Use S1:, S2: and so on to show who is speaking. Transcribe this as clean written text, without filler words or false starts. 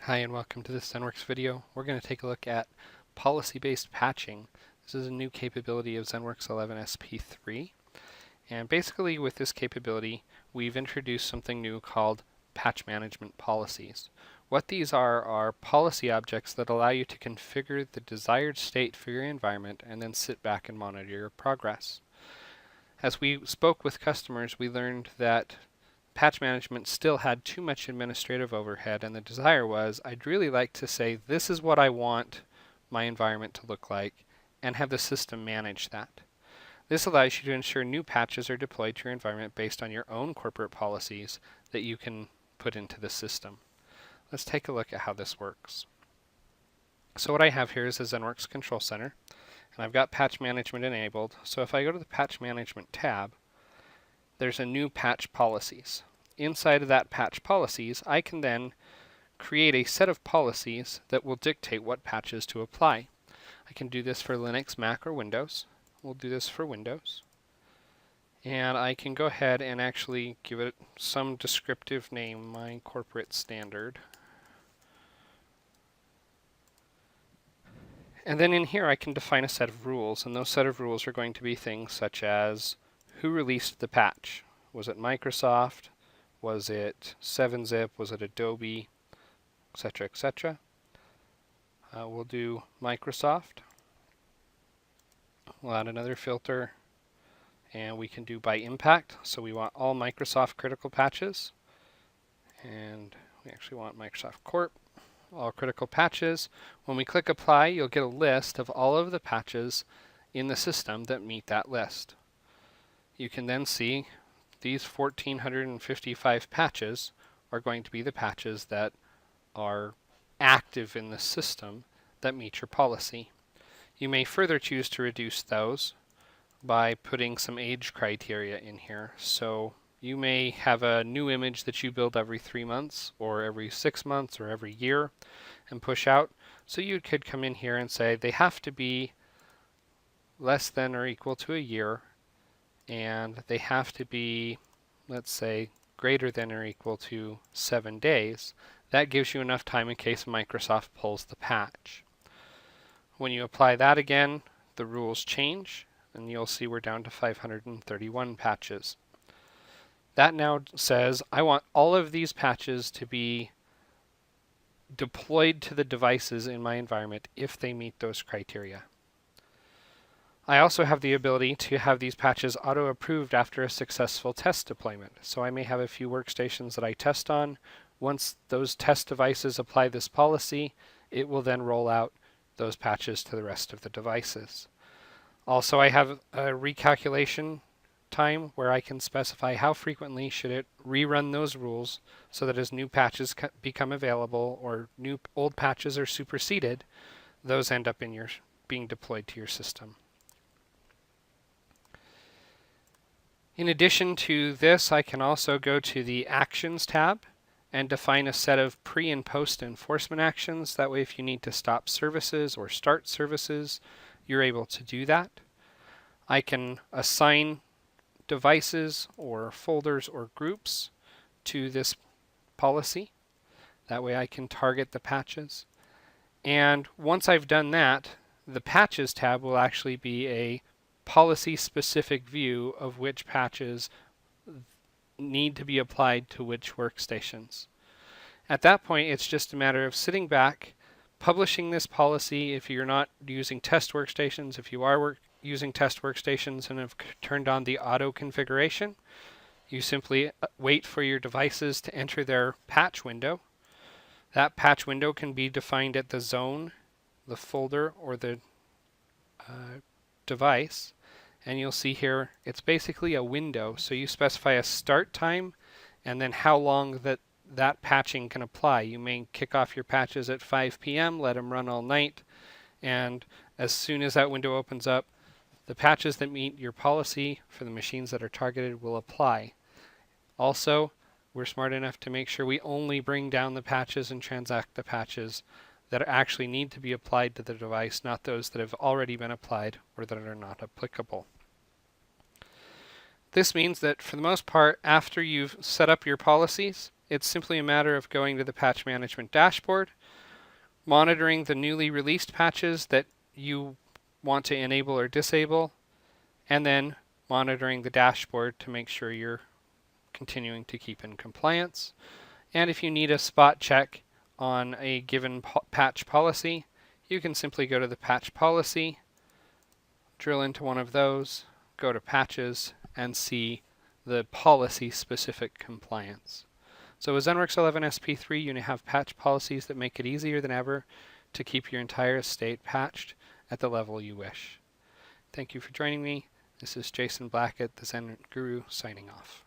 S1: Hi and welcome to this ZENworks video. We're going to take a look at policy-based patching. This is a new capability of ZENworks 11 SP3. And basically with this capability, we've introduced something new called patch management policies. What these are policy objects that allow you to configure the desired state for your environment and then sit back and monitor your progress. As we spoke with customers, we learned that patch management still had too much administrative overhead, and the desire was, I'd really like to say, this is what I want my environment to look like, and have the system manage that. This allows you to ensure new patches are deployed to your environment based on your own corporate policies that you can put into the system. Let's take a look at how this works. So what I have here is a ZENworks Control Center, and I've got patch management enabled. So if I go to the patch management tab, there's a new patch policies. Inside of that patch policies, I can then create a set of policies that will dictate what patches to apply. I can do this for Linux, Mac, or Windows. We'll do this for Windows. And I can go ahead and actually give it some descriptive name, my corporate standard. And then in here I can define a set of rules, and those set of rules are going to be things such as who released the patch. Was it Microsoft? Was it 7-zip? Was it Adobe? Etc., etc. We'll do Microsoft. We'll add another filter, and we can do by impact. So we want all Microsoft critical patches, and we actually want Microsoft Corp. All critical patches. When we click apply, you'll get a list of all of the patches in the system that meet that list. You can then see these 1,455 patches are going to be the patches that are active in the system that meet your policy. You may further choose to reduce those by putting some age criteria in here. So you may have a new image that you build every 3 months or every 6 months or every year and push out. So you could come in here and say they have to be less than or equal to a year, and they have to be, let's say, greater than or equal to 7 days. That gives you enough time in case Microsoft pulls the patch. When you apply that again, the rules change, and you'll see we're down to 531 patches. That now says I want all of these patches to be deployed to the devices in my environment if they meet those criteria. I also have the ability to have these patches auto-approved after a successful test deployment. So I may have a few workstations that I test on. Once those test devices apply this policy, it will then roll out those patches to the rest of the devices. Also, I have a recalculation time where I can specify how frequently should it rerun those rules so that as new patches become available or old patches are superseded, those end up in being deployed to your system. In addition to this, I can also go to the Actions tab and define a set of pre- and post-enforcement actions. That way, if you need to stop services or start services, you're able to do that. I can assign devices or folders or groups to this policy. That way I can target the patches. And once I've done that, the Patches tab will actually be a policy-specific view of which patches need to be applied to which workstations. At that point, it's just a matter of sitting back, publishing this policy if you're not using test workstations. If you are using test workstations and have turned on the auto configuration, you simply wait for your devices to enter their patch window. That patch window can be defined at the zone, the folder, or the device. And you'll see here it's basically a window. So you specify a start time and then how long that patching can apply. You may kick off your patches at 5 p.m., let them run all night, and as soon as that window opens up, the patches that meet your policy for the machines that are targeted will apply. Also, we're smart enough to make sure we only bring down the patches and transact the patches that actually need to be applied to the device, not those that have already been applied or that are not applicable. This means that for the most part, after you've set up your policies, it's simply a matter of going to the patch management dashboard monitoring the newly released patches that you want to enable or disable, and then monitoring the dashboard to make sure you're continuing to keep in compliance. And if you need a spot check on a given patch policy, you can simply go to the patch policy, drill into one of those, go to patches, and see the policy-specific compliance. So with ZENworks 11 SP3, you now have patch policies that make it easier than ever to keep your entire estate patched at the level you wish. Thank you for joining me. This is Jason Blackett, the Zen Guru, signing off.